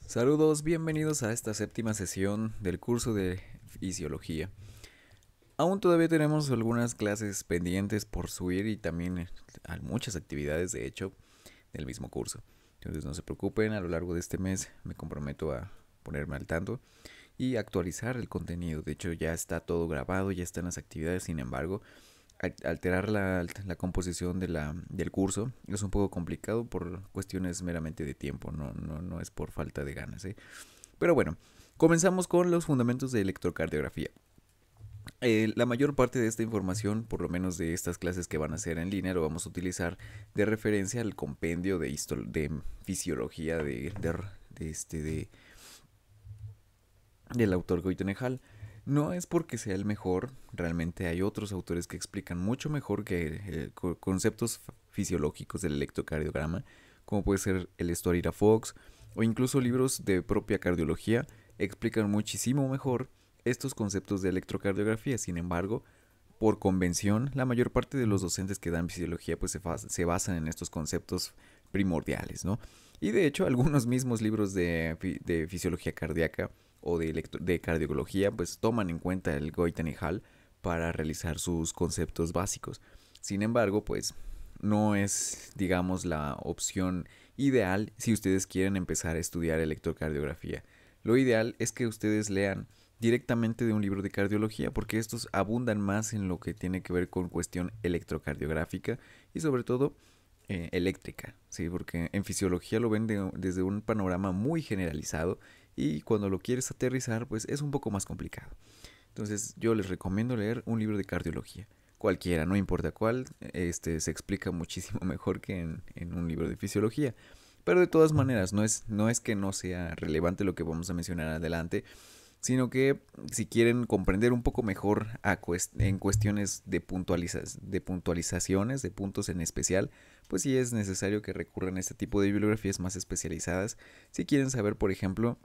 Saludos, bienvenidos a esta séptima sesión del curso de fisiología. Aún todavía tenemos algunas clases pendientes por subir y también muchas actividades, de hecho, del mismo curso. Entonces no se preocupen, a lo largo de este mes me comprometo a ponerme al tanto y actualizar el contenido. De hecho, ya está todo grabado, ya están las actividades, sin embargo, alterar la composición del curso es un poco complicado por cuestiones meramente de tiempo, no es por falta de ganas. Pero bueno, comenzamos con los fundamentos de electrocardiografía. La mayor parte de esta información, por lo menos de estas clases que van a ser en línea, lo vamos a utilizar de referencia al compendio de fisiología del autor Goitenejal. No es porque sea el mejor, realmente hay otros autores que explican mucho mejor que conceptos fisiológicos del electrocardiograma, como puede ser el Storira Fox o incluso libros de propia cardiología explican muchísimo mejor estos conceptos de electrocardiografía. Sin embargo, por convención, la mayor parte de los docentes que dan fisiología pues se basan en estos conceptos primordiales, ¿no? Y de hecho, algunos mismos libros de fisiología cardíaca o de cardiología pues toman en cuenta el Goiten y Hall para realizar sus conceptos básicos. Sin embargo, pues no es, digamos, la opción ideal si ustedes quieren empezar a estudiar electrocardiografía. Lo ideal es que ustedes lean directamente de un libro de cardiología, porque estos abundan más en lo que tiene que ver con cuestión electrocardiográfica y sobre todo eléctrica, ¿sí? Porque en fisiología lo ven desde un panorama muy generalizado y cuando lo quieres aterrizar pues es un poco más complicado. Entonces yo les recomiendo leer un libro de cardiología, cualquiera, no importa cuál, se explica muchísimo mejor que en un libro de fisiología. Pero de todas maneras, no es que no sea relevante lo que vamos a mencionar adelante, sino que si quieren comprender un poco mejor en cuestiones de puntualizaciones, de puntos en especial, pues sí es necesario que recurran a este tipo de bibliografías más especializadas. Si quieren saber, por ejemplo,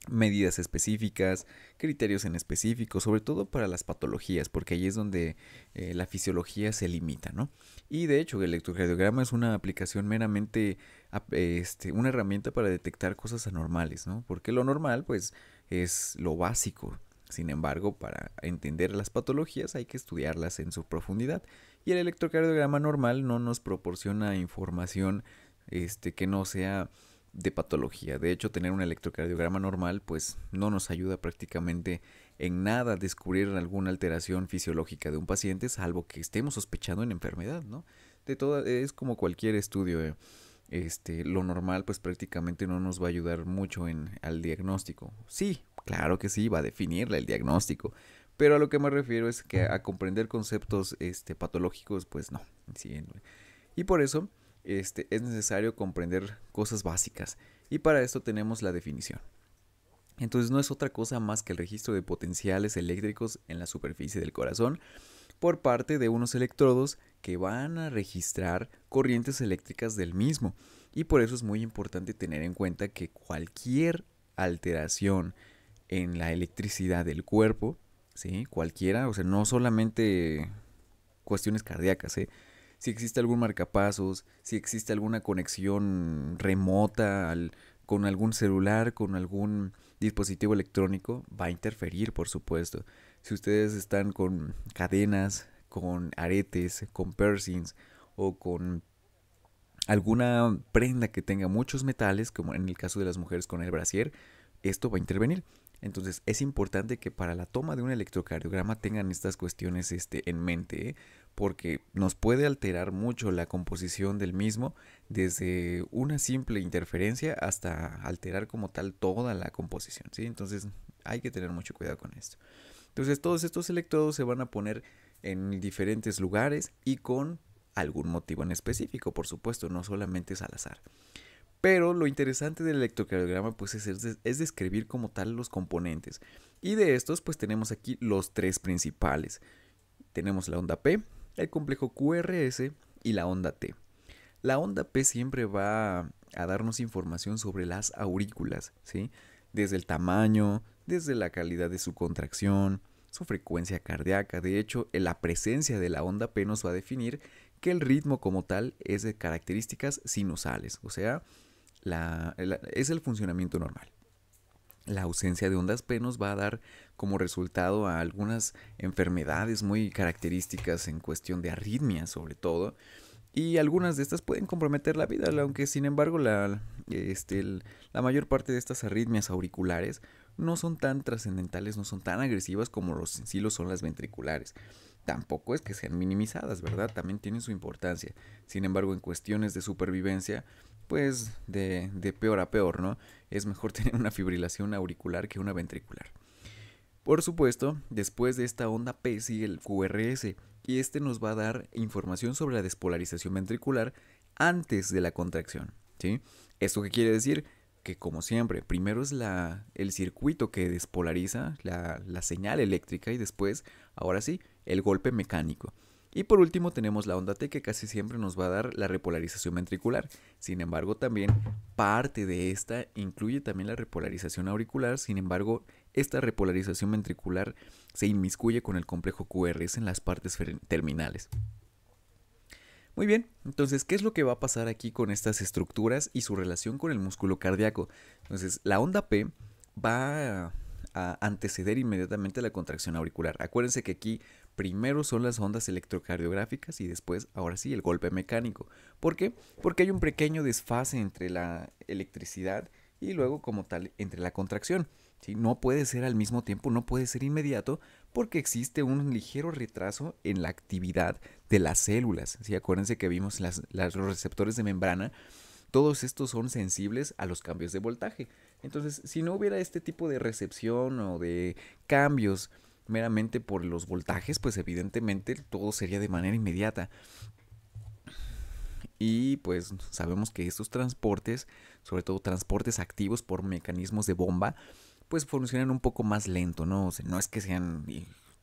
medidas específicas, criterios en específico, sobre todo para las patologías, porque ahí es donde la fisiología se limita, ¿no? Y de hecho, el electrocardiograma es una aplicación meramente, una herramienta para detectar cosas anormales, ¿no? Porque lo normal, pues, es lo básico. Sin embargo, para entender las patologías hay que estudiarlas en su profundidad. Y el electrocardiograma normal no nos proporciona información que no sea de patología. De hecho, tener un electrocardiograma normal pues no nos ayuda prácticamente en nada a descubrir alguna alteración fisiológica de un paciente, salvo que estemos sospechando en enfermedad, ¿no? Es como cualquier estudio. Lo normal pues prácticamente no nos va a ayudar mucho al diagnóstico. Sí, claro que sí, va a definirle el diagnóstico. Pero a lo que me refiero es que a comprender conceptos patológicos, pues no. Sí, y por eso es necesario comprender cosas básicas. Y para esto tenemos la definición. Entonces no es otra cosa más que el registro de potenciales eléctricos en la superficie del corazón por parte de unos electrodos que van a registrar corrientes eléctricas del mismo. Y por eso es muy importante tener en cuenta que cualquier alteración en la electricidad del cuerpo, ¿sí? Cualquiera, o sea, no solamente cuestiones cardíacas, si existe algún marcapasos, si existe alguna conexión remota con algún celular, con algún dispositivo electrónico, va a interferir, por supuesto. Si ustedes están con cadenas, con aretes, con piercings o con alguna prenda que tenga muchos metales, como en el caso de las mujeres con el brasier, esto va a intervenir. Entonces es importante que para la toma de un electrocardiograma tengan estas cuestiones en mente, porque nos puede alterar mucho la composición del mismo, desde una simple interferencia hasta alterar como tal toda la composición, ¿sí? Entonces hay que tener mucho cuidado con esto. Entonces todos estos electrodos se van a poner en diferentes lugares y con algún motivo en específico, por supuesto, no solamente es al azar. Pero lo interesante del electrocardiograma pues es describir como tal los componentes. Y de estos pues tenemos aquí los tres principales. Tenemos la onda P, el complejo QRS y la onda T. La onda P siempre va a darnos información sobre las aurículas, ¿sí? Desde el tamaño, desde la calidad de su contracción, su frecuencia cardíaca. De hecho, la presencia de la onda P nos va a definir que el ritmo como tal es de características sinusales, o sea, es el funcionamiento normal. La ausencia de ondas P nos va a dar como resultado a algunas enfermedades muy características en cuestión de arritmias sobre todo, y algunas de estas pueden comprometer la vida, aunque sin embargo la mayor parte de estas arritmias auriculares no son tan trascendentales, no son tan agresivas como sí lo son las ventriculares. Tampoco es que sean minimizadas, ¿verdad? También tienen su importancia. Sin embargo, en cuestiones de supervivencia, pues de peor a peor, ¿no? Es mejor tener una fibrilación auricular que una ventricular. Por supuesto, después de esta onda P sigue el QRS, y este nos va a dar información sobre la despolarización ventricular antes de la contracción, ¿sí? ¿Esto qué quiere decir? Que como siempre, primero es el circuito que despolariza la señal eléctrica y después, ahora sí, el golpe mecánico. Y por último tenemos la onda T, que casi siempre nos va a dar la repolarización ventricular. Sin embargo, también parte de esta incluye también la repolarización auricular. Sin embargo, esta repolarización ventricular se inmiscuye con el complejo QRS en las partes terminales. Muy bien, entonces, ¿qué es lo que va a pasar aquí con estas estructuras y su relación con el músculo cardíaco? Entonces, la onda P va a anteceder inmediatamente la contracción auricular. Acuérdense que aquí primero son las ondas electrocardiográficas y después, ahora sí, el golpe mecánico. ¿Por qué? Porque hay un pequeño desfase entre la electricidad y luego como tal entre la contracción. ¿Sí? No puede ser al mismo tiempo, no puede ser inmediato porque existe un ligero retraso en la actividad de las células. ¿Sí? Acuérdense que vimos los receptores de membrana. Todos estos son sensibles a los cambios de voltaje. Entonces, si no hubiera este tipo de recepción o de cambios meramente por los voltajes, pues evidentemente todo sería de manera inmediata. Y pues sabemos que estos transportes, sobre todo transportes activos por mecanismos de bomba, pues funcionan un poco más lento, ¿no? O sea, no es que sean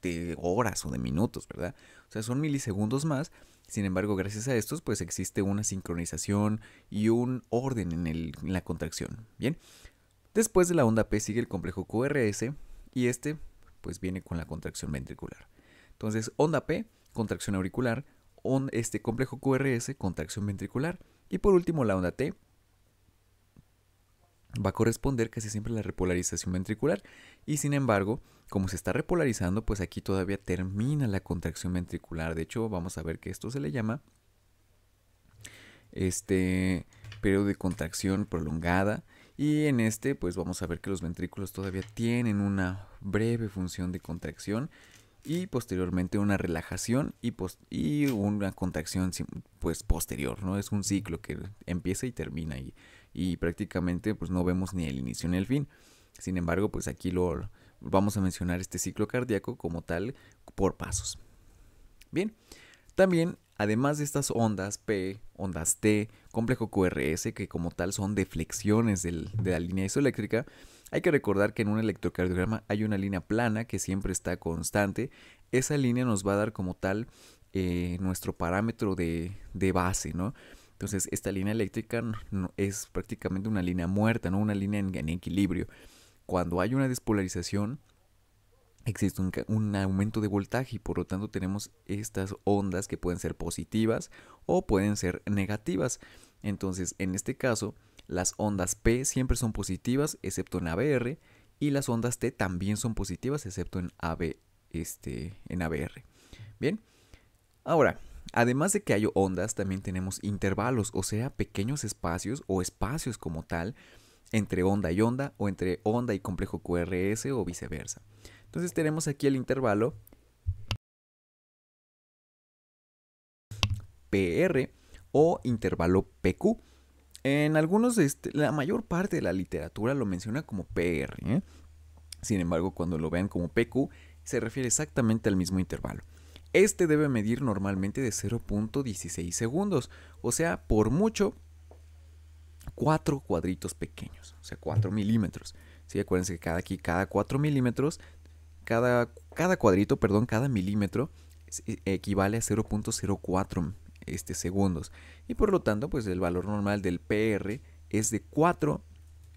de horas o de minutos, ¿verdad? O sea, son milisegundos más. Sin embargo, gracias a estos, pues existe una sincronización y un orden en la contracción. Bien, después de la onda P sigue el complejo QRS y este, pues viene con la contracción ventricular. Entonces, onda P, contracción auricular, complejo QRS, contracción ventricular, y por último la onda T va a corresponder casi siempre a la repolarización ventricular, y sin embargo, como se está repolarizando, pues aquí todavía termina la contracción ventricular. De hecho, vamos a ver que esto se le llama periodo de contracción prolongada, y en este pues vamos a ver que los ventrículos todavía tienen una breve función de contracción y posteriormente una relajación y una contracción pues posterior, ¿no? Es un ciclo que empieza y termina y prácticamente pues no vemos ni el inicio ni el fin. Sin embargo, pues aquí vamos a mencionar este ciclo cardíaco como tal por pasos. Bien, también además de estas ondas P, ondas T, complejo QRS, que como tal son deflexiones de la línea isoeléctrica, hay que recordar que en un electrocardiograma hay una línea plana que siempre está constante. Esa línea nos va a dar como tal nuestro parámetro de base, ¿no? Entonces esta línea eléctrica es prácticamente una línea muerta, no una línea en equilibrio. Cuando hay una despolarización, existe un aumento de voltaje y por lo tanto tenemos estas ondas que pueden ser positivas o pueden ser negativas. Entonces, en este caso, las ondas P siempre son positivas excepto en ABR y las ondas T también son positivas excepto en ABR. Bien, ahora, además de que hay ondas, también tenemos intervalos, o sea, pequeños espacios o espacios como tal entre onda y onda o entre onda y complejo QRS o viceversa. Entonces tenemos aquí el intervalo PR o intervalo PQ. En algunos, la mayor parte de la literatura lo menciona como PR, ¿eh? Sin embargo, cuando lo vean como PQ, se refiere exactamente al mismo intervalo. Este debe medir normalmente de 0.16 segundos, o sea, por mucho 4 cuadritos pequeños, o sea, 4 milímetros. ¿Sí? Acuérdense que cada 4 milímetros, cada cuadrito, perdón, cada milímetro equivale a 0.04 segundos. Y por lo tanto, pues el valor normal del PR es de 4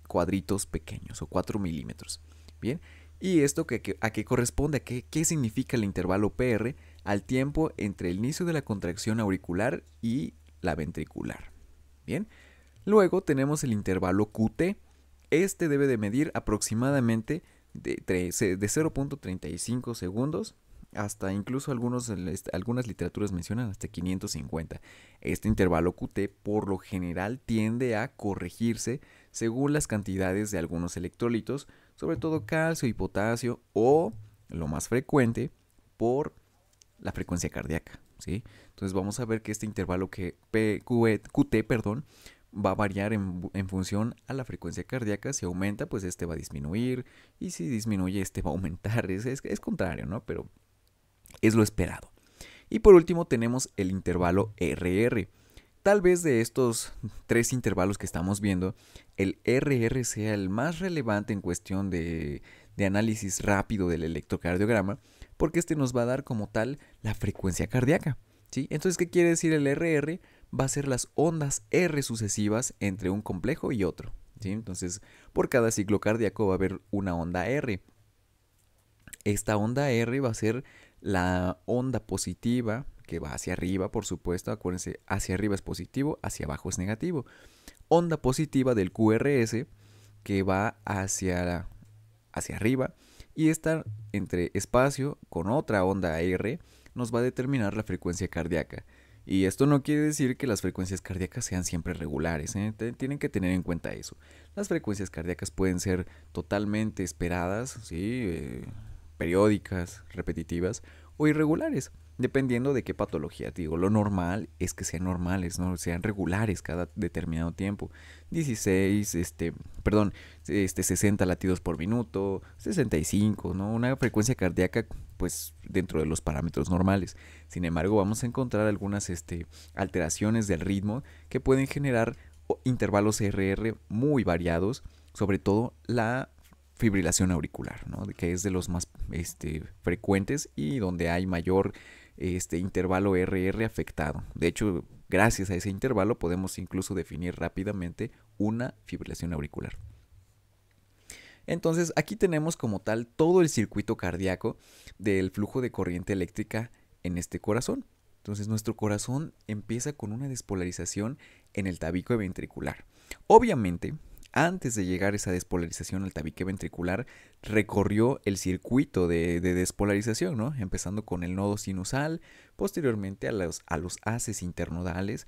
cuadritos pequeños o 4 milímetros. Bien, ¿y esto a qué corresponde? ¿Qué significa el intervalo PR? Al tiempo entre el inicio de la contracción auricular y la ventricular. Bien, Luego tenemos el intervalo QT. Este debe de medir aproximadamente de 0.35 segundos hasta incluso algunas literaturas mencionan hasta 550. Este intervalo QT por lo general tiende a corregirse según las cantidades de algunos electrolitos, sobre todo calcio y potasio, o lo más frecuente por la frecuencia cardíaca, ¿sí? Entonces vamos a ver que este intervalo QT, va a variar en función a la frecuencia cardíaca. Si aumenta, pues este va a disminuir, y si disminuye, este va a aumentar. Es contrario, ¿no? Pero es lo esperado. Y por último tenemos el intervalo RR. Tal vez de estos tres intervalos que estamos viendo, el RR sea el más relevante en cuestión de análisis rápido del electrocardiograma, porque este nos va a dar como tal la frecuencia cardíaca, ¿sí? Entonces, ¿qué quiere decir el RR? Va a ser las ondas R sucesivas entre un complejo y otro, ¿sí? Entonces, por cada ciclo cardíaco va a haber una onda R. Esta onda R va a ser la onda positiva que va hacia arriba, por supuesto. Acuérdense, hacia arriba es positivo, hacia abajo es negativo. Onda positiva del QRS que va hacia arriba, y esta entre espacio con otra onda R nos va a determinar la frecuencia cardíaca. Y esto no quiere decir que las frecuencias cardíacas sean siempre regulares, ¿eh? Tienen que tener en cuenta eso. Las frecuencias cardíacas pueden ser totalmente esperadas, ¿sí? Periódicas, repetitivas o irregulares, dependiendo de qué patología. Te digo, lo normal es que sean normales, no sean regulares cada determinado tiempo. 60 latidos por minuto, 65, ¿no? Una frecuencia cardíaca, pues, dentro de los parámetros normales. Sin embargo, vamos a encontrar algunas alteraciones del ritmo que pueden generar intervalos RR muy variados, sobre todo la fibrilación auricular, ¿no? Que es de los más frecuentes y donde hay mayor intervalo RR afectado. De hecho, gracias a ese intervalo podemos incluso definir rápidamente una fibrilación auricular. Entonces, aquí tenemos como tal todo el circuito cardíaco del flujo de corriente eléctrica en este corazón. Entonces, nuestro corazón empieza con una despolarización en el tabique ventricular. Obviamente, antes de llegar a esa despolarización al tabique ventricular, recorrió el circuito de despolarización, ¿no? Empezando con el nodo sinusal, posteriormente a los haces internodales,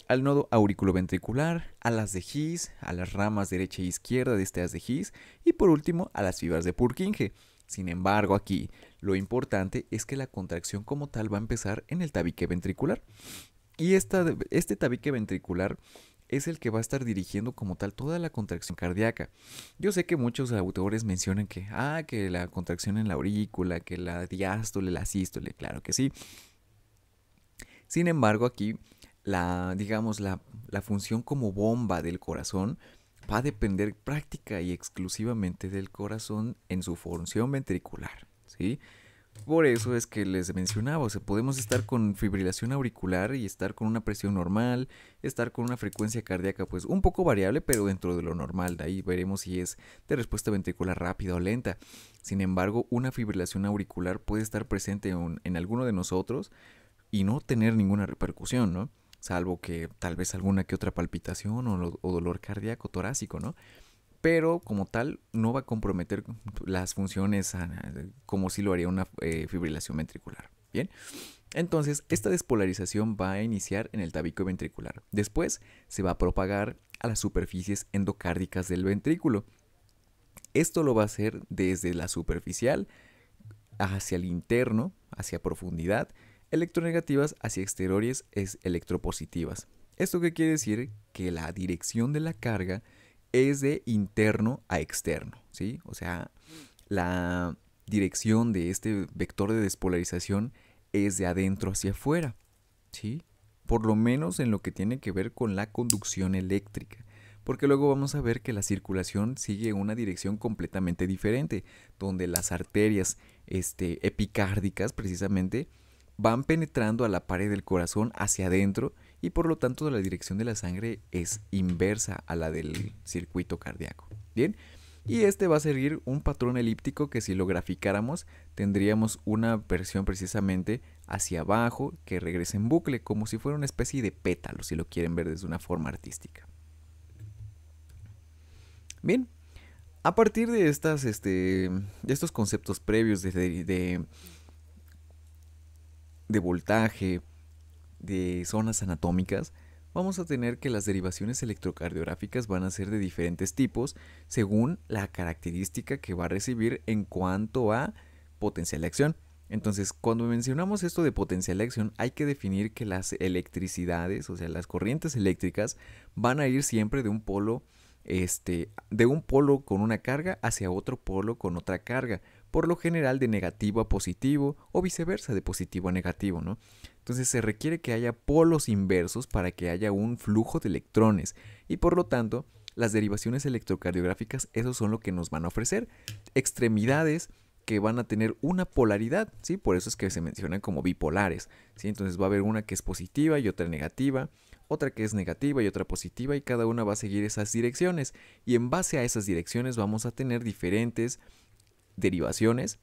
al nodo auriculoventricular, a las de His, a las ramas derecha e izquierda de este haz de His, y por último a las fibras de Purkinje. Sin embargo, aquí lo importante es que la contracción como tal va a empezar en el tabique ventricular. Y este tabique ventricular es el que va a estar dirigiendo como tal toda la contracción cardíaca. Yo sé que muchos autores mencionan que la contracción en la aurícula, que la diástole, la sístole, claro que sí. Sin embargo, aquí la función como bomba del corazón va a depender práctica y exclusivamente del corazón en su función ventricular, ¿sí? Por eso es que les mencionaba, o sea, podemos estar con fibrilación auricular y estar con una presión normal, estar con una frecuencia cardíaca pues un poco variable, pero dentro de lo normal. De ahí veremos si es de respuesta ventricular rápida o lenta. Sin embargo, una fibrilación auricular puede estar presente en alguno de nosotros y no tener ninguna repercusión, ¿no? Salvo que tal vez alguna que otra palpitación o dolor cardíaco torácico, ¿no? Pero como tal no va a comprometer las funciones como si lo haría una fibrilación ventricular. Bien, entonces esta despolarización va a iniciar en el tabique ventricular. Después se va a propagar a las superficies endocárdicas del ventrículo. Esto lo va a hacer desde la superficial hacia el interno, hacia profundidad, electronegativas hacia exteriores electropositivas. ¿Esto qué quiere decir? Que la dirección de la carga es de interno a externo, ¿sí? O sea, la dirección de este vector de despolarización es de adentro hacia afuera, ¿sí? Por lo menos en lo que tiene que ver con la conducción eléctrica, porque luego vamos a ver que la circulación sigue una dirección completamente diferente, donde las arterias epicárdicas precisamente van penetrando a la pared del corazón hacia adentro, y por lo tanto la dirección de la sangre es inversa a la del circuito cardíaco. Bien, y este va a seguir un patrón elíptico que si lo graficáramos tendríamos una versión precisamente hacia abajo que regresa en bucle, como si fuera una especie de pétalo, si lo quieren ver desde una forma artística. Bien, a partir de estos conceptos previos de voltaje, de zonas anatómicas, vamos a tener que las derivaciones electrocardiográficas van a ser de diferentes tipos según la característica que va a recibir en cuanto a potencial de acción. Entonces, cuando mencionamos esto de potencial de acción, hay que definir que las electricidades, o sea, las corrientes eléctricas, van a ir siempre de un polo con una carga hacia otro polo con otra carga, por lo general de negativo a positivo o viceversa, de positivo a negativo, ¿no? Entonces se requiere que haya polos inversos para que haya un flujo de electrones y por lo tanto las derivaciones electrocardiográficas esos son lo que nos van a ofrecer extremidades que van a tener una polaridad, ¿sí? Por eso es que se mencionan como bipolares, ¿sí? Entonces va a haber una que es positiva y otra negativa, otra que es negativa y otra positiva y cada una va a seguir esas direcciones y en base a esas direcciones vamos a tener diferentes derivaciones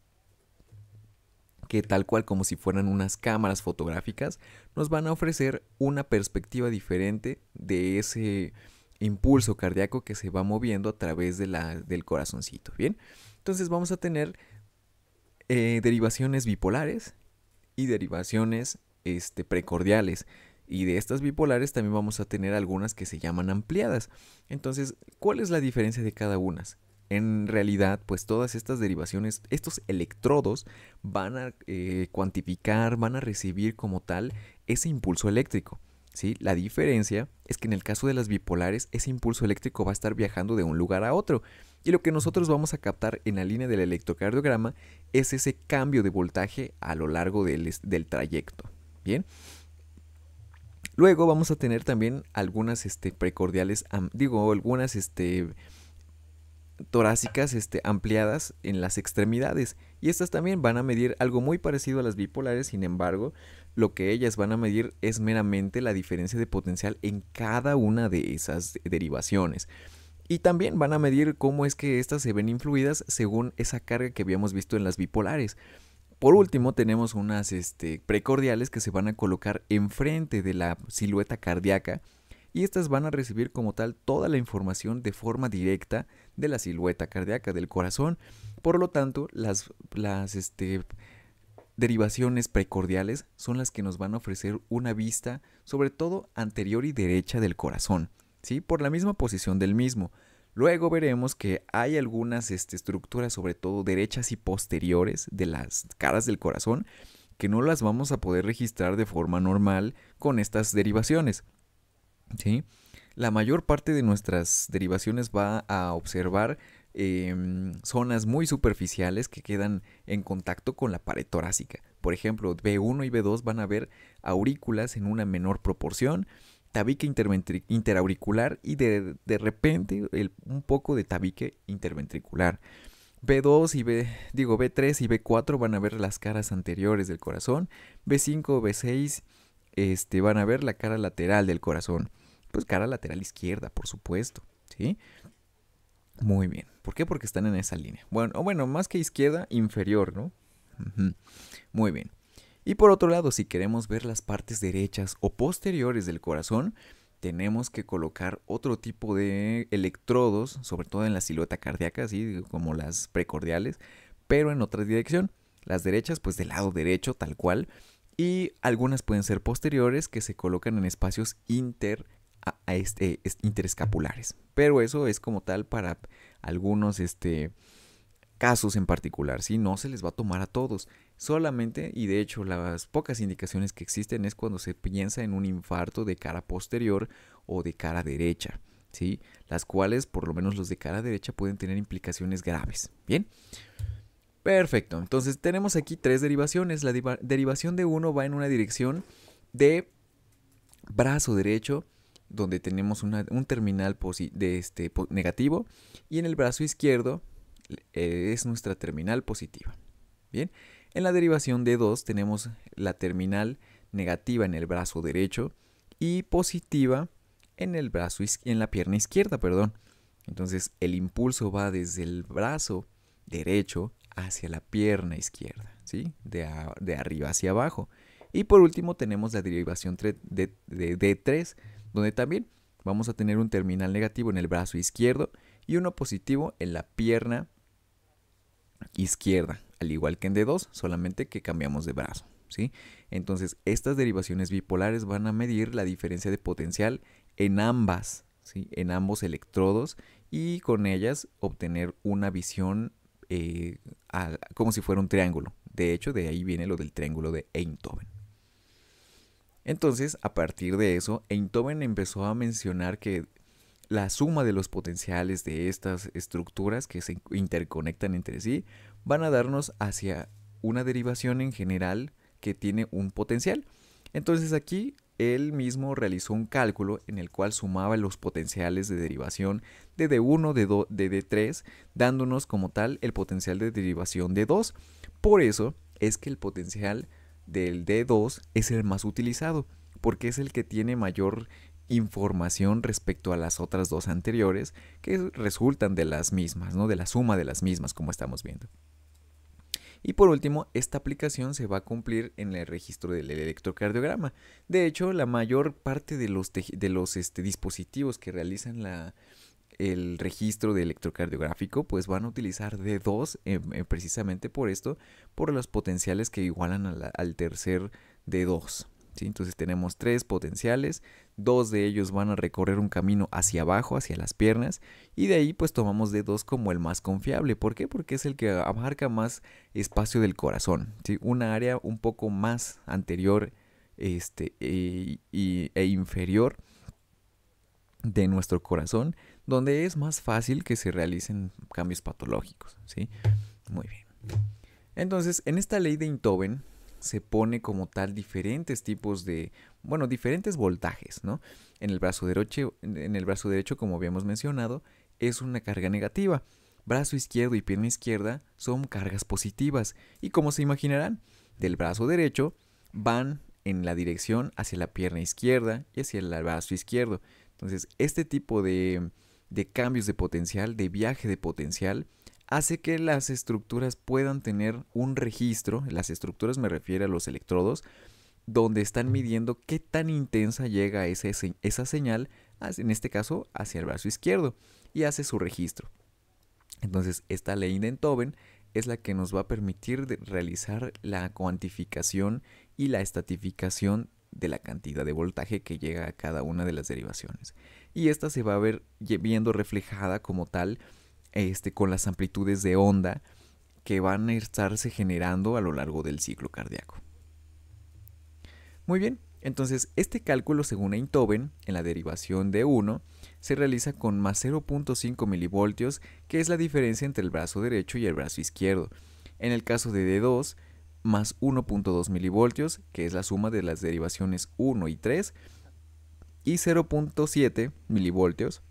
que tal cual como si fueran unas cámaras fotográficas, nos van a ofrecer una perspectiva diferente de ese impulso cardíaco que se va moviendo a través del corazoncito. Bien, entonces vamos a tener derivaciones bipolares y derivaciones precordiales. Y de estas bipolares también vamos a tener algunas que se llaman ampliadas. Entonces, ¿cuál es la diferencia de cada una? En realidad, pues todas estas derivaciones, estos electrodos van a cuantificar, van a recibir como tal ese impulso eléctrico. ¿Sí? La diferencia es que en el caso de las bipolares, ese impulso eléctrico va a estar viajando de un lugar a otro. Y lo que nosotros vamos a captar en la línea del electrocardiograma es ese cambio de voltaje a lo largo del trayecto. Bien. Luego vamos a tener también algunas precordiales, algunas torácicas ampliadas en las extremidades y estas también van a medir algo muy parecido a las bipolares, sin embargo lo que ellas van a medir es meramente la diferencia de potencial en cada una de esas derivaciones y también van a medir cómo es que estas se ven influidas según esa carga que habíamos visto en las bipolares. Por último tenemos unas precordiales que se van a colocar enfrente de la silueta cardíaca y estas van a recibir como tal toda la información de forma directa de la silueta cardíaca del corazón. Por lo tanto, las derivaciones precordiales son las que nos van a ofrecer una vista sobre todo anterior y derecha del corazón, ¿sí? Por la misma posición del mismo. Luego veremos que hay algunas estructuras, sobre todo derechas y posteriores de las caras del corazón, que no las vamos a poder registrar de forma normal con estas derivaciones. ¿Sí? La mayor parte de nuestras derivaciones va a observar zonas muy superficiales que quedan en contacto con la pared torácica. Por ejemplo, B1 y B2 van a ver aurículas en una menor proporción, tabique interauricular y de repente un poco de tabique interventricular. B2 y B3 y B4 van a ver las caras anteriores del corazón. B5, B6 van a ver la cara lateral del corazón. Pues cara lateral izquierda, por supuesto, ¿sí? Muy bien. ¿Por qué? Porque están en esa línea. Bueno, más que izquierda, inferior, ¿no? Muy bien. Y por otro lado, si queremos ver las partes derechas o posteriores del corazón, tenemos que colocar otro tipo de electrodos, sobre todo en la silueta cardíaca, así como las precordiales, pero en otra dirección. Las derechas, pues del lado derecho, tal cual. Y algunas pueden ser posteriores que se colocan en espacios interescapulares. Pero eso es como tal para algunos casos en particular, ¿sí? No se les va a tomar a todos. Solamente, y de hecho las pocas indicaciones que existen es cuando se piensa en un infarto de cara posterior o de cara derecha, ¿sí? Las cuales, por lo menos los de cara derecha, pueden tener implicaciones graves. Bien. Perfecto. Entonces tenemos aquí tres derivaciones. La derivación de uno va en una dirección de brazo derecho, donde tenemos un terminal negativo, y en el brazo izquierdo es nuestra terminal positiva. Bien, en la derivación de 2 tenemos la terminal negativa en el brazo derecho y positiva en la pierna izquierda, perdón. Entonces el impulso va desde el brazo derecho hacia la pierna izquierda, ¿sí? De arriba hacia abajo. Y por último tenemos la derivación de D3, donde también vamos a tener un terminal negativo en el brazo izquierdo y uno positivo en la pierna izquierda, al igual que en D2, solamente que cambiamos de brazo, ¿sí? Entonces, estas derivaciones bipolares van a medir la diferencia de potencial en ambas, ¿sí? En ambos electrodos, y con ellas obtener una visión como si fuera un triángulo. De hecho, de ahí viene lo del triángulo de Einthoven. Entonces, a partir de eso, Einthoven empezó a mencionar que la suma de los potenciales de estas estructuras que se interconectan entre sí van a darnos hacia una derivación en general que tiene un potencial. Entonces aquí él mismo realizó un cálculo en el cual sumaba los potenciales de derivación de D1, de D3, dándonos como tal el potencial de derivación de 2. Por eso es que el potencial del D2 es el más utilizado, porque es el que tiene mayor información respecto a las otras dos anteriores que resultan de las mismas, ¿no? De la suma de las mismas, como estamos viendo. Y por último, esta aplicación se va a cumplir en el registro del electrocardiograma. De hecho, la mayor parte de los dispositivos que realizan el registro de electrocardiográfico pues van a utilizar D2 precisamente por esto, por los potenciales que igualan al tercer D2. ¿Sí? Entonces tenemos 3 potenciales, 2 de ellos van a recorrer un camino hacia abajo, hacia las piernas, y de ahí pues tomamos D2 como el más confiable. ¿Por qué? Porque es el que abarca más espacio del corazón, ¿sí? Una área un poco más anterior e inferior de nuestro corazón, donde es más fácil que se realicen cambios patológicos, ¿sí? Muy bien. Entonces, en esta ley de Einthoven se pone como tal diferentes tipos de, diferentes voltajes, ¿no? En el brazo derecho, como habíamos mencionado, es una carga negativa. Brazo izquierdo y pierna izquierda son cargas positivas. Y como se imaginarán, del brazo derecho van en la dirección hacia la pierna izquierda y hacia el brazo izquierdo. Entonces, este tipo de cambios de potencial, de viaje de potencial, hace que las estructuras puedan tener un registro. Las estructuras me refiero a los electrodos, donde están midiendo qué tan intensa llega esa señal, en este caso hacia el brazo izquierdo, y hace su registro. Entonces, esta ley de Einthoven es la que nos va a permitir realizar la cuantificación y la estratificación de la cantidad de voltaje que llega a cada una de las derivaciones. Y esta se va a ver viendo reflejada como tal con las amplitudes de onda que van a estarse generando a lo largo del ciclo cardíaco. Muy bien, entonces este cálculo según Einthoven en la derivación de 1 se realiza con más 0.5 milivoltios, que es la diferencia entre el brazo derecho y el brazo izquierdo. En el caso de D2, más 1.2 milivoltios, que es la suma de las derivaciones 1 y 3, y 0.7 milivoltios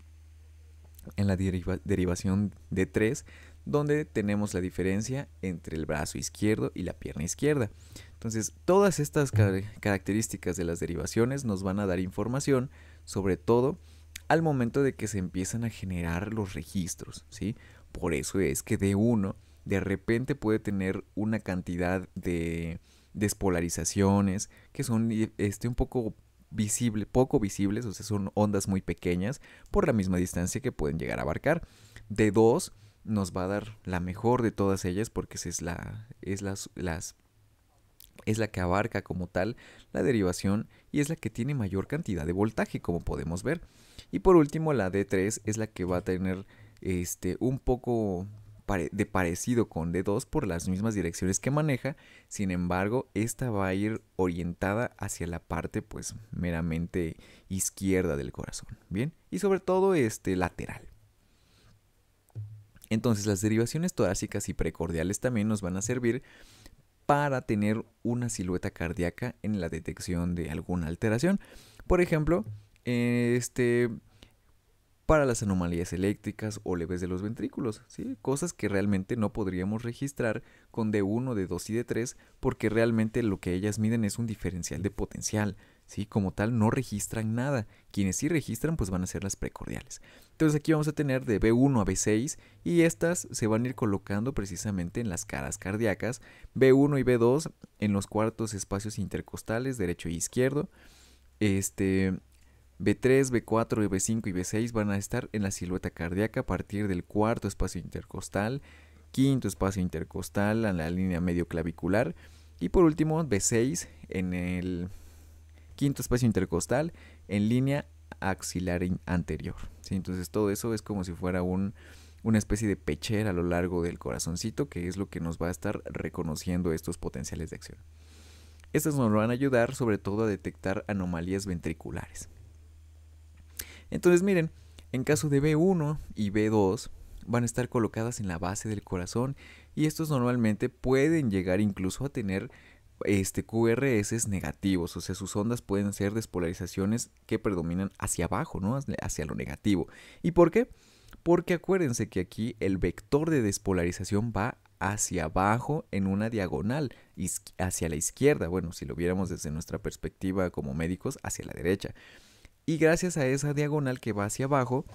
en la derivación de 3, donde tenemos la diferencia entre el brazo izquierdo y la pierna izquierda. Entonces, todas estas características de las derivaciones nos van a dar información, sobre todo al momento de que se empiezan a generar los registros, ¿sí? Por eso es que D1 de repente puede tener una cantidad de despolarizaciones que son un poco poco visibles, o sea, son ondas muy pequeñas por la misma distancia que pueden llegar a abarcar. D2 nos va a dar la mejor de todas ellas porque es la que abarca como tal la derivación y es la que tiene mayor cantidad de voltaje, como podemos ver. Y por último, la D3 es la que va a tener un poco de parecido con D2 por las mismas direcciones que maneja. Sin embargo, esta va a ir orientada hacia la parte pues meramente izquierda del corazón, ¿bien? Y sobre todo lateral. Entonces, las derivaciones torácicas y precordiales también nos van a servir para tener una silueta cardíaca en la detección de alguna alteración. Por ejemplo, para las anomalías eléctricas o leves de los ventrículos, ¿sí? Cosas que realmente no podríamos registrar con D1, D2 y D3 porque realmente lo que ellas miden es un diferencial de potencial, ¿sí? Como tal no registran nada. Quienes sí registran pues van a ser las precordiales. Entonces aquí vamos a tener de B1 a B6 y estas se van a ir colocando precisamente en las caras cardíacas, B1 y B2 en los cuartos espacios intercostales derecho e izquierdo, B3, B4, B5 y B6 van a estar en la silueta cardíaca a partir del cuarto espacio intercostal, quinto espacio intercostal, en la línea medio clavicular, y por último B6 en el quinto espacio intercostal en línea axilar anterior. ¿Sí? Entonces todo eso es como si fuera una especie de pechera a lo largo del corazoncito, que es lo que nos va a estar reconociendo estos potenciales de acción. Estas nos van a ayudar sobre todo a detectar anomalías ventriculares. Entonces miren, en caso de B1 y B2 van a estar colocadas en la base del corazón, y estos normalmente pueden llegar incluso a tener QRS negativos, o sea, sus ondas pueden ser despolarizaciones que predominan hacia abajo, ¿no? Hacia lo negativo. ¿Y por qué? Porque acuérdense que aquí el vector de despolarización va hacia abajo en una diagonal, hacia la izquierda, bueno, si lo viéramos desde nuestra perspectiva como médicos, hacia la derecha. Y gracias a esa diagonal que va hacia abajo,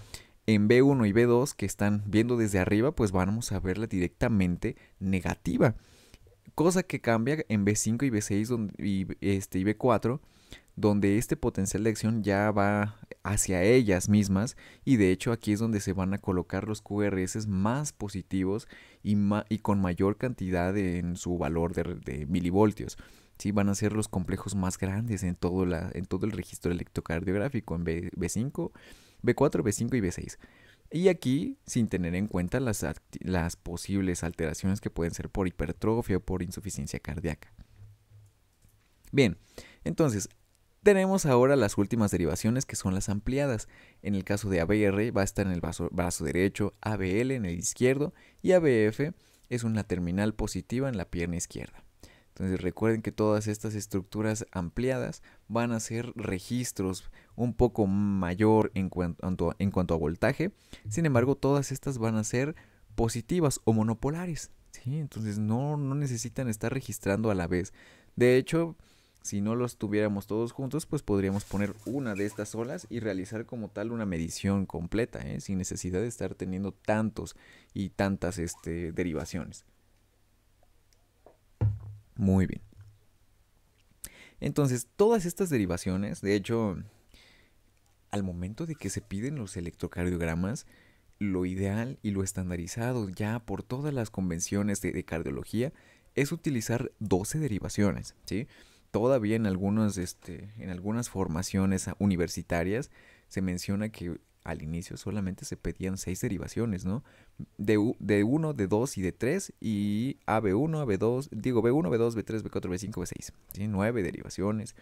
en B1 y B2 que están viendo desde arriba, pues vamos a verla directamente negativa. Cosa que cambia en B5 y B6 y B4, donde este potencial de acción ya va hacia ellas mismas, y de hecho aquí es donde se van a colocar los QRS más positivos y con mayor cantidad en su valor de milivoltios. ¿Sí? Van a ser los complejos más grandes en todo el registro electrocardiográfico en B5, B4, B5 y B6. Y aquí, sin tener en cuenta las posibles alteraciones que pueden ser por hipertrofia o por insuficiencia cardíaca. Bien, entonces, tenemos ahora las últimas derivaciones, que son las ampliadas. En el caso de ABR va a estar en el brazo derecho, ABL en el izquierdo, y ABF es una terminal positiva en la pierna izquierda. Entonces recuerden que todas estas estructuras ampliadas van a ser registros un poco mayor en cuanto a voltaje. Sin embargo, todas estas van a ser positivas o monopolares, ¿sí? Entonces no necesitan estar registrando a la vez. De hecho, si no los tuviéramos todos juntos, pues podríamos poner una de estas olas y realizar como tal una medición completa, sin necesidad de estar teniendo tantos y tantas derivaciones. Muy bien. Entonces, todas estas derivaciones, de hecho, al momento de que se piden los electrocardiogramas, lo ideal y lo estandarizado ya por todas las convenciones de cardiología es utilizar 12 derivaciones, ¿sí? Todavía en algunas formaciones universitarias se menciona que al inicio solamente se pedían 6 derivaciones, ¿no? De 1, de 2 y de 3, y B1, B2, B1, B2, B3, B4, B5, B6, ¿sí? 9 derivaciones.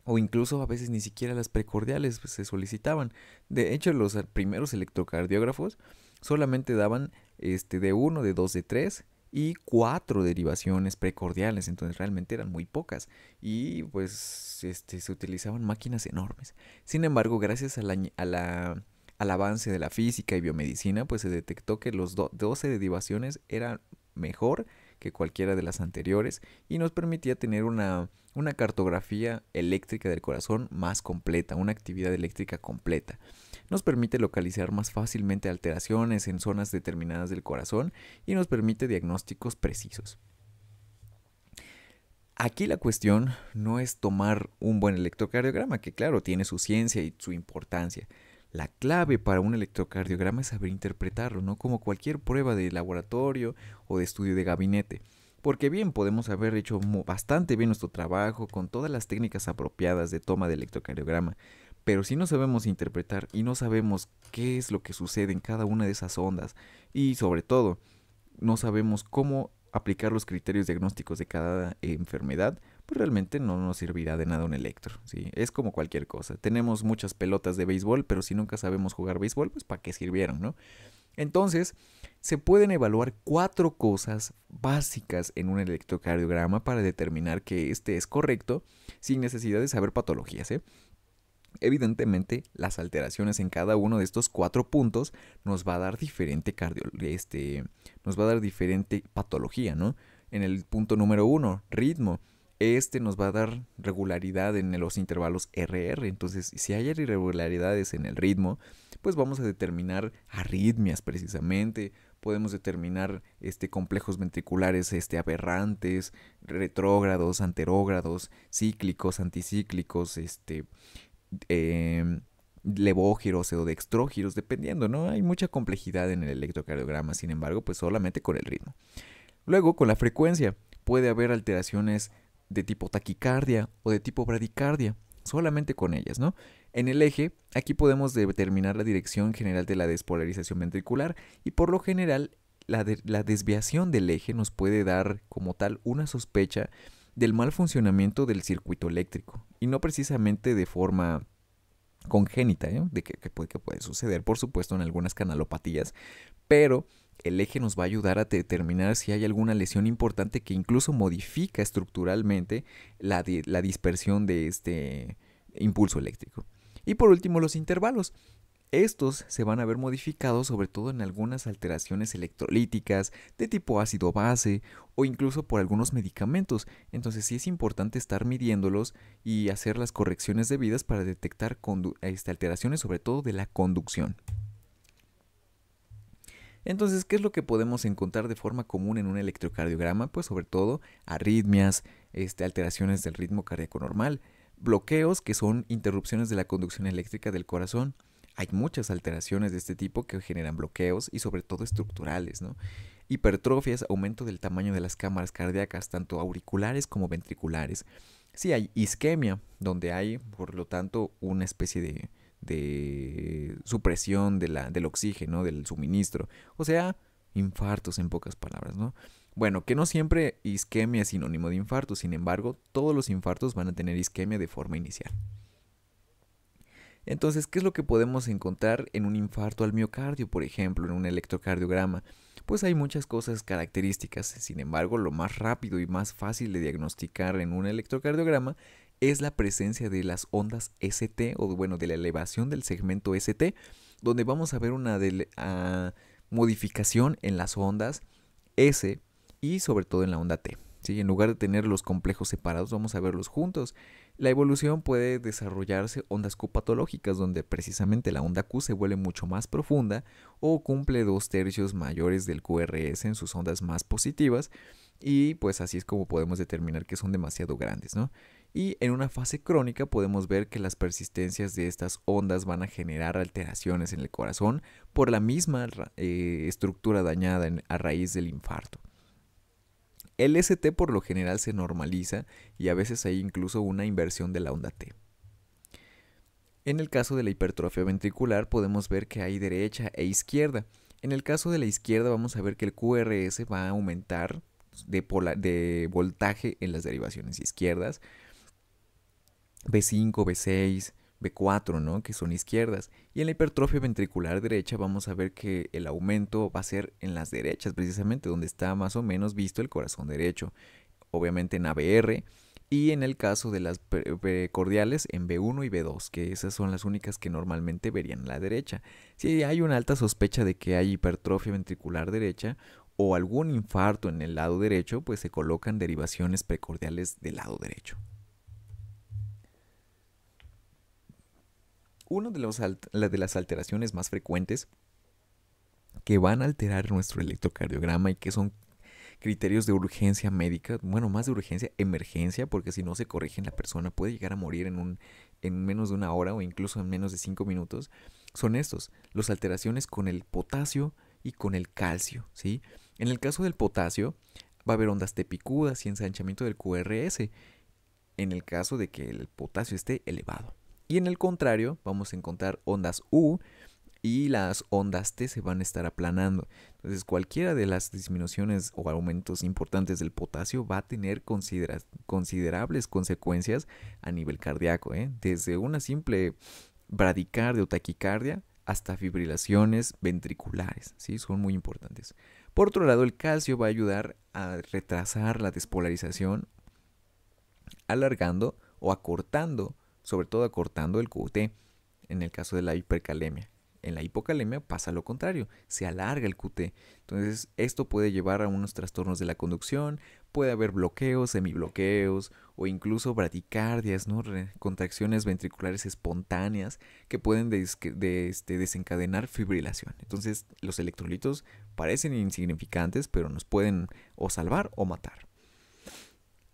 O incluso a veces ni siquiera las precordiales se solicitaban. De hecho, los primeros electrocardiógrafos solamente daban de 1, de 2, de 3 y 4 derivaciones precordiales. Entonces realmente eran muy pocas. Y pues se utilizaban máquinas enormes. Sin embargo, gracias al avance de la física y biomedicina, pues se detectó que los 12 derivaciones eran mejor que cualquiera de las anteriores, y nos permitía tener una cartografía eléctrica del corazón más completa, una actividad eléctrica completa. Nos permite localizar más fácilmente alteraciones en zonas determinadas del corazón y nos permite diagnósticos precisos. Aquí la cuestión no es tomar un buen electrocardiograma, que claro, tiene su ciencia y su importancia. La clave para un electrocardiograma es saber interpretarlo, no como cualquier prueba de laboratorio o de estudio de gabinete. Porque bien, podemos haber hecho bastante bien nuestro trabajo con todas las técnicas apropiadas de toma de electrocardiograma, pero si no sabemos interpretar y no sabemos qué es lo que sucede en cada una de esas ondas, y sobre todo, no sabemos cómo aplicar los criterios diagnósticos de cada enfermedad, pues realmente no nos servirá de nada un electro, ¿sí? Es como cualquier cosa. Tenemos muchas pelotas de béisbol, pero si nunca sabemos jugar béisbol, pues ¿para qué sirvieron, no? Entonces, se pueden evaluar 4 cosas básicas en un electrocardiograma para determinar que este es correcto sin necesidad de saber patologías, ¿eh? Evidentemente, las alteraciones en cada uno de estos 4 puntos nos va a dar diferente nos va a dar diferente patología, ¿no? En el punto número 1, ritmo. Nos va a dar regularidad en los intervalos RR. Entonces, si hay irregularidades en el ritmo, pues vamos a determinar arritmias precisamente. Podemos determinar complejos ventriculares aberrantes, retrógrados, anterógrados, cíclicos, anticíclicos, eh, levógiros o dextrógiros, dependiendo, ¿no? Hay mucha complejidad en el electrocardiograma, sin embargo, pues solamente con el ritmo. Luego, con la frecuencia, puede haber alteraciones de tipo taquicardia o de tipo bradicardia, solamente con ellas, ¿no? En el eje, aquí podemos determinar la dirección general de la despolarización ventricular y por lo general la desviación del eje nos puede dar como tal una sospecha del mal funcionamiento del circuito eléctrico y no precisamente de forma congénita, ¿eh? Que puede suceder, por supuesto, en algunas canalopatías, pero el eje nos va a ayudar a determinar si hay alguna lesión importante que incluso modifica estructuralmente la dispersión de este impulso eléctrico. Y por último, los intervalos. Estos se van a ver modificados sobre todo en algunas alteraciones electrolíticas de tipo ácido-base o incluso por algunos medicamentos. Entonces sí es importante estar midiéndolos y hacer las correcciones debidas para detectar alteraciones sobre todo de la conducción. Entonces, ¿qué es lo que podemos encontrar de forma común en un electrocardiograma? Pues sobre todo arritmias, alteraciones del ritmo cardíaco normal, bloqueos que son interrupciones de la conducción eléctrica del corazón. Hay muchas alteraciones de este tipo que generan bloqueos y sobre todo estructurales, ¿no? Hipertrofias, aumento del tamaño de las cámaras cardíacas, tanto auriculares como ventriculares. Sí hay isquemia, donde hay, por lo tanto, una especie de supresión del oxígeno, del suministro. O sea, infartos en pocas palabras, ¿no? Bueno, que no siempre isquemia es sinónimo de infarto, sin embargo, todos los infartos van a tener isquemia de forma inicial. Entonces, ¿qué es lo que podemos encontrar en un infarto al miocardio, por ejemplo, en un electrocardiograma? Pues hay muchas cosas características, sin embargo, lo más rápido y más fácil de diagnosticar en un electrocardiograma es la presencia de las ondas ST, o bueno, de la elevación del segmento ST, donde vamos a ver una modificación en las ondas S y sobre todo en la onda T. ¿Sí? En lugar de tener los complejos separados, vamos a verlos juntos. La evolución puede desarrollarse ondas Q patológicas, donde precisamente la onda Q se vuelve mucho más profunda o cumple 2/3 mayores del QRS en sus ondas más positivas, y pues así es como podemos determinar que son demasiado grandes, ¿no? Y en una fase crónica podemos ver que las persistencias de estas ondas van a generar alteraciones en el corazón por la misma estructura dañada a raíz del infarto. El ST por lo general se normaliza y a veces hay incluso una inversión de la onda T. En el caso de la hipertrofia ventricular podemos ver que hay derecha e izquierda. En el caso de la izquierda vamos a ver que el QRS va a aumentar de voltaje en las derivaciones izquierdas, B5, B6, B4, ¿no? Que son izquierdas. Y en la hipertrofia ventricular derecha vamos a ver que el aumento va a ser en las derechas, precisamente donde está más o menos visto el corazón derecho. Obviamente en ABR, y en el caso de las precordiales en B1 y B2, que esas son las únicas que normalmente verían a la derecha. Si hay una alta sospecha de que hay hipertrofia ventricular derecha o algún infarto en el lado derecho, pues se colocan derivaciones precordiales del lado derecho. Una de las alteraciones más frecuentes que van a alterar nuestro electrocardiograma y que son criterios de urgencia médica, bueno, más de urgencia, emergencia, porque si no se corrigen la persona puede llegar a morir en menos de una hora o incluso en menos de 5 minutos, son estos, las alteraciones con el potasio y con el calcio, ¿sí? En el caso del potasio va a haber ondas tepicudas y ensanchamiento del QRS, en el caso de que el potasio esté elevado. Y en el contrario, vamos a encontrar ondas U y las ondas T se van a estar aplanando. Entonces, cualquiera de las disminuciones o aumentos importantes del potasio va a tener considerables consecuencias a nivel cardíaco, desde una simple bradicardia o taquicardia hasta fibrilaciones ventriculares, ¿sí? Son muy importantes. Por otro lado, el calcio va a ayudar a retrasar la despolarización, alargando o acortando, sobre todo acortando el QT en el caso de la hipercalemia. En la hipocalemia pasa lo contrario, se alarga el QT. Entonces esto puede llevar a unos trastornos de la conducción, puede haber bloqueos, semibloqueos o incluso bradicardias, ¿no? Contracciones ventriculares espontáneas que pueden desencadenar fibrilación. Entonces los electrolitos parecen insignificantes, pero nos pueden o salvar o matar.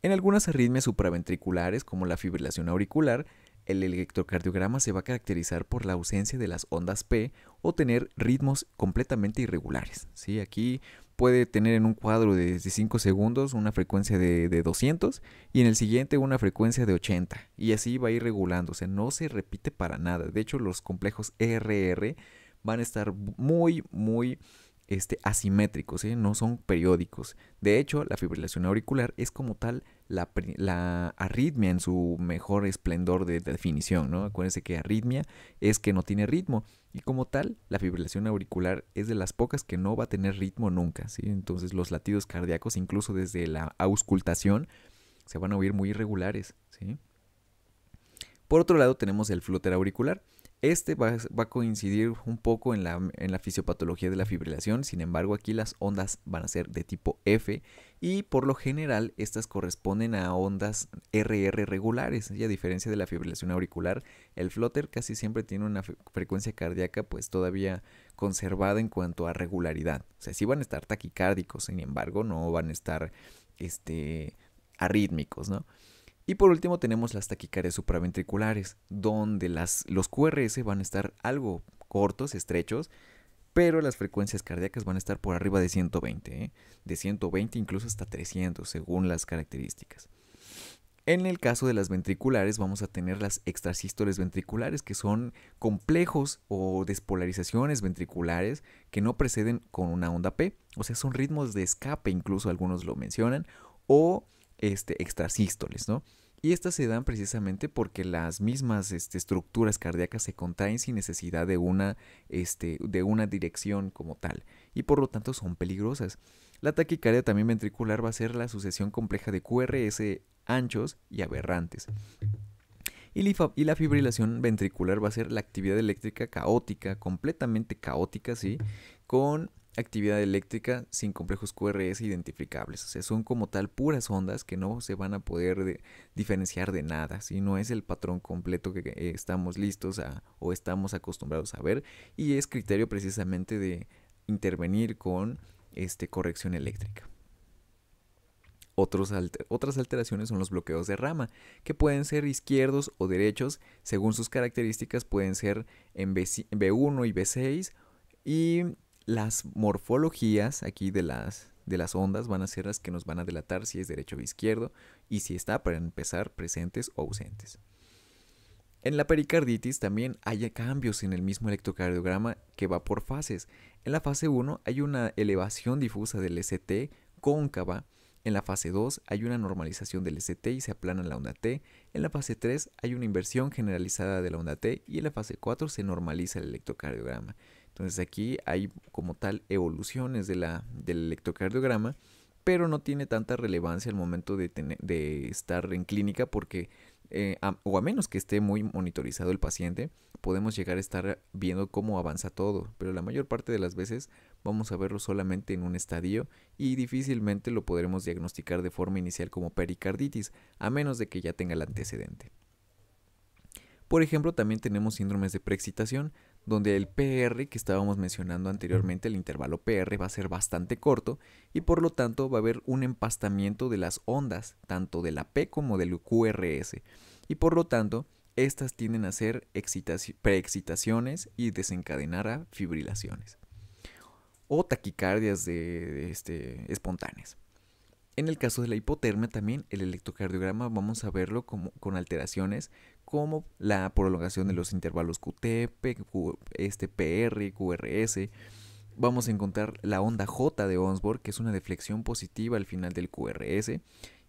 En algunas arritmias supraventriculares, como la fibrilación auricular, el electrocardiograma se va a caracterizar por la ausencia de las ondas P o tener ritmos completamente irregulares, ¿sí? Aquí puede tener en un cuadro de 5 segundos una frecuencia de 200 y en el siguiente una frecuencia de 80 y así va a ir regulándose, no se repite para nada. De hecho, los complejos ERR van a estar muy asimétricos, ¿eh? No son periódicos. De hecho, la fibrilación auricular es como tal la arritmia en su mejor esplendor de definición, ¿no? Acuérdense que arritmia es que no tiene ritmo y como tal, la fibrilación auricular es de las pocas que no va a tener ritmo nunca, ¿sí? Entonces los latidos cardíacos, incluso desde la auscultación, se van a oír muy irregulares, ¿sí? Por otro lado tenemos el flúter auricular. Este va a coincidir un poco en la fisiopatología de la fibrilación, sin embargo aquí las ondas van a ser de tipo F y por lo general estas corresponden a ondas RR regulares, y a diferencia de la fibrilación auricular, el flúter casi siempre tiene una frecuencia cardíaca pues todavía conservada en cuanto a regularidad. O sea, sí van a estar taquicárdicos, sin embargo no van a estar arrítmicos, ¿no? Y por último tenemos las taquicardias supraventriculares, donde los QRS van a estar algo cortos, estrechos, pero las frecuencias cardíacas van a estar por arriba de 120, ¿eh? De 120 incluso hasta 300, según las características. En el caso de las ventriculares vamos a tener las extrasístoles ventriculares, que son complejos o despolarizaciones ventriculares que no preceden con una onda P, o sea, son ritmos de escape, incluso algunos lo mencionan, o extrasístoles, ¿no? Y estas se dan precisamente porque las mismas estructuras cardíacas se contraen sin necesidad de una dirección como tal, y por lo tanto son peligrosas. La taquicardia también ventricular va a ser la sucesión compleja de QRS anchos y aberrantes. Y la fibrilación ventricular va a ser la actividad eléctrica caótica, completamente caótica, ¿sí? Con actividad eléctrica sin complejos QRS identificables. O sea, son como tal puras ondas que no se van a poder diferenciar de nada, ¿sí? No es el patrón completo que estamos listos o estamos acostumbrados a ver, y es criterio precisamente de intervenir con corrección eléctrica. Otras alteraciones son los bloqueos de rama, que pueden ser izquierdos o derechos, según sus características pueden ser en B1 y B6, y las morfologías aquí de las ondas van a ser las que nos van a delatar si es derecho o izquierdo, y si está, para empezar, presentes o ausentes. En la pericarditis también hay cambios en el mismo electrocardiograma que va por fases. En la fase 1 hay una elevación difusa del ST cóncava. En la fase 2 hay una normalización del ST y se aplana la onda T. En la fase 3 hay una inversión generalizada de la onda T y en la fase 4 se normaliza el electrocardiograma. Entonces aquí hay como tal evoluciones del electrocardiograma, pero no tiene tanta relevancia al momento de estar en clínica porque o a menos que esté muy monitorizado el paciente, podemos llegar a estar viendo cómo avanza todo, pero la mayor parte de las veces vamos a verlo solamente en un estadio y difícilmente lo podremos diagnosticar de forma inicial como pericarditis, a menos de que ya tenga el antecedente. Por ejemplo, también tenemos síndromes de preexcitación, donde el PR que estábamos mencionando anteriormente, el intervalo PR va a ser bastante corto y por lo tanto va a haber un empastamiento de las ondas, tanto de la P como del QRS, y por lo tanto estas tienden a ser preexcitaciones y desencadenar a fibrilaciones o taquicardias espontáneas. En el caso de la hipotermia también el electrocardiograma vamos a verlo con alteraciones como la prolongación de los intervalos QT, PR, QRS. Vamos a encontrar la onda J de Onsborg, que es una deflexión positiva al final del QRS.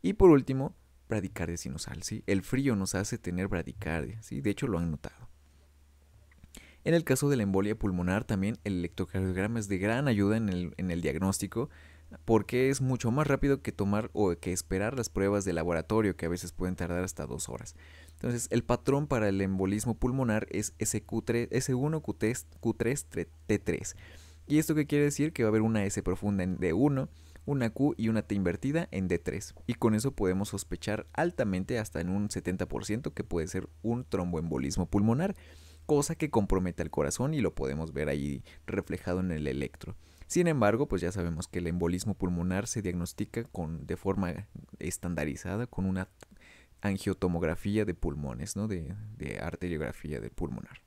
Y por último, bradicardia sinusal, ¿sí? El frío nos hace tener bradicardia, ¿sí? De hecho lo han notado. En el caso de la embolia pulmonar también el electrocardiograma es de gran ayuda en el diagnóstico, porque es mucho más rápido que tomar o que esperar las pruebas de laboratorio, que a veces pueden tardar hasta 2 horas. Entonces, el patrón para el embolismo pulmonar es S1, Q3, T3. ¿Y esto qué quiere decir? Que va a haber una S profunda en D1, una Q y una T invertida en D3. Y con eso podemos sospechar altamente, hasta en un 70%, que puede ser un tromboembolismo pulmonar, cosa que compromete al corazón y lo podemos ver ahí reflejado en el electro. Sin embargo, pues ya sabemos que el embolismo pulmonar se diagnostica de forma estandarizada con una angiotomografía de pulmones, ¿no? De arteriografía del pulmonar.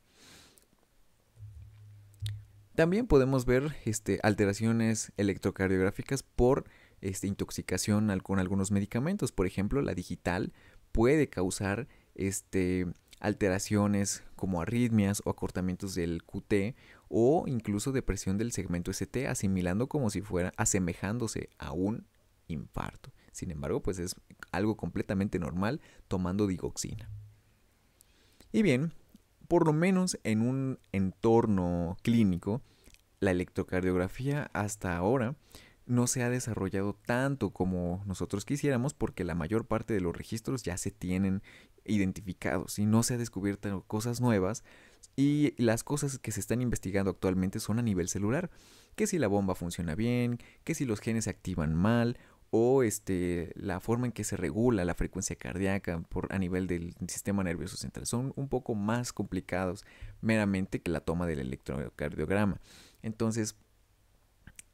También podemos ver alteraciones electrocardiográficas por intoxicación con algunos medicamentos. Por ejemplo, la digital puede causar alteraciones como arritmias o acortamientos del QT o incluso depresión del segmento ST, asemejándose a un infarto. Sin embargo, pues es algo completamente normal tomando digoxina. Y bien, por lo menos en un entorno clínico, la electrocardiografía hasta ahora no se ha desarrollado tanto como nosotros quisiéramos, porque la mayor parte de los registros ya se tienen identificados y no se ha descubierto cosas nuevas, y las cosas que se están investigando actualmente son a nivel celular, que si la bomba funciona bien, que si los genes se activan mal, o la forma en que se regula la frecuencia cardíaca a nivel del sistema nervioso central. Son un poco más complicados meramente que la toma del electrocardiograma. Entonces,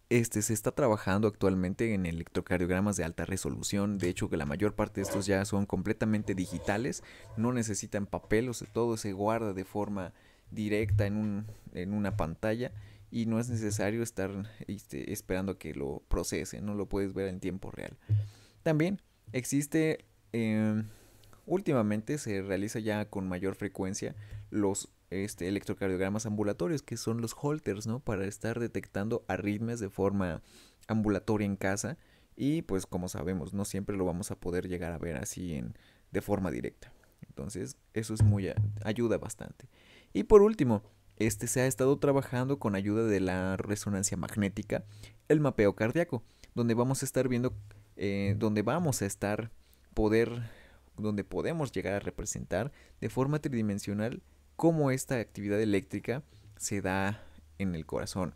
se está trabajando actualmente en electrocardiogramas de alta resolución. De hecho, que la mayor parte de estos ya son completamente digitales, no necesitan papel, o sea, todo se guarda de forma directa en una pantalla y no es necesario estar esperando a que lo procese, no lo puedes ver en tiempo real. También existe, últimamente se realiza ya con mayor frecuencia los electrocardiogramas ambulatorios, que son los Holters, ¿no? Para estar detectando arritmias de forma ambulatoria en casa, y pues como sabemos, no siempre lo vamos a poder llegar a ver así de forma directa. Entonces, eso es ayuda bastante. Y por último, se ha estado trabajando con ayuda de la resonancia magnética, el mapeo cardíaco, donde vamos a estar viendo, donde vamos a estar donde podemos llegar a representar de forma tridimensional cómo esta actividad eléctrica se da en el corazón.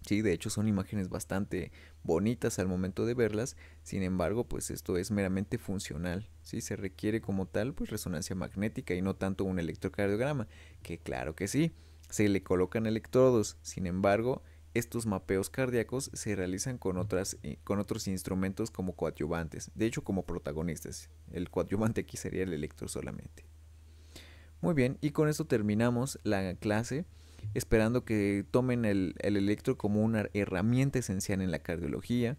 Sí, de hecho son imágenes bastante bonitas al momento de verlas. Sin embargo, pues esto es meramente funcional. Sí, se requiere como tal pues resonancia magnética y no tanto un electrocardiograma, que claro que sí, se le colocan electrodos. Sin embargo, estos mapeos cardíacos se realizan con otros instrumentos como coadyuvantes, de hecho como protagonistas. El coadyuvante aquí sería el electro solamente. Muy bien, y con esto terminamos la clase, esperando que tomen el electro como una herramienta esencial en la cardiología.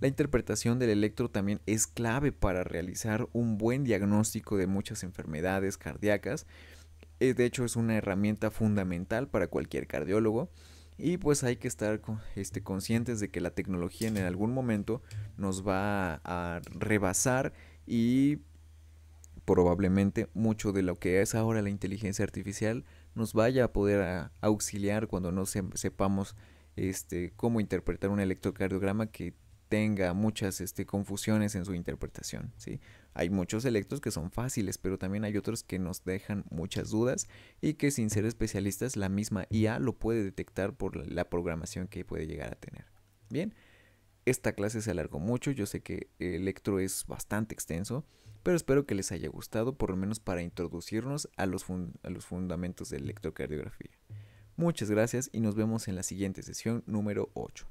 La interpretación del electro también es clave para realizar un buen diagnóstico de muchas enfermedades cardíacas. De hecho, es una herramienta fundamental para cualquier cardiólogo. Y pues hay que estar conscientes de que la tecnología en algún momento nos va a rebasar, y probablemente mucho de lo que es ahora la inteligencia artificial nos vaya a poder auxiliar cuando no sepamos cómo interpretar un electrocardiograma que tenga muchas confusiones en su interpretación, ¿sí? Hay muchos electros que son fáciles, pero también hay otros que nos dejan muchas dudas y que, sin ser especialistas, la misma IA lo puede detectar por la programación que puede llegar a tener. Bien, esta clase se alargó mucho, yo sé que el electro es bastante extenso, pero espero que les haya gustado, por lo menos para introducirnos a los fundamentos de electrocardiografía. Muchas gracias y nos vemos en la siguiente sesión número 8.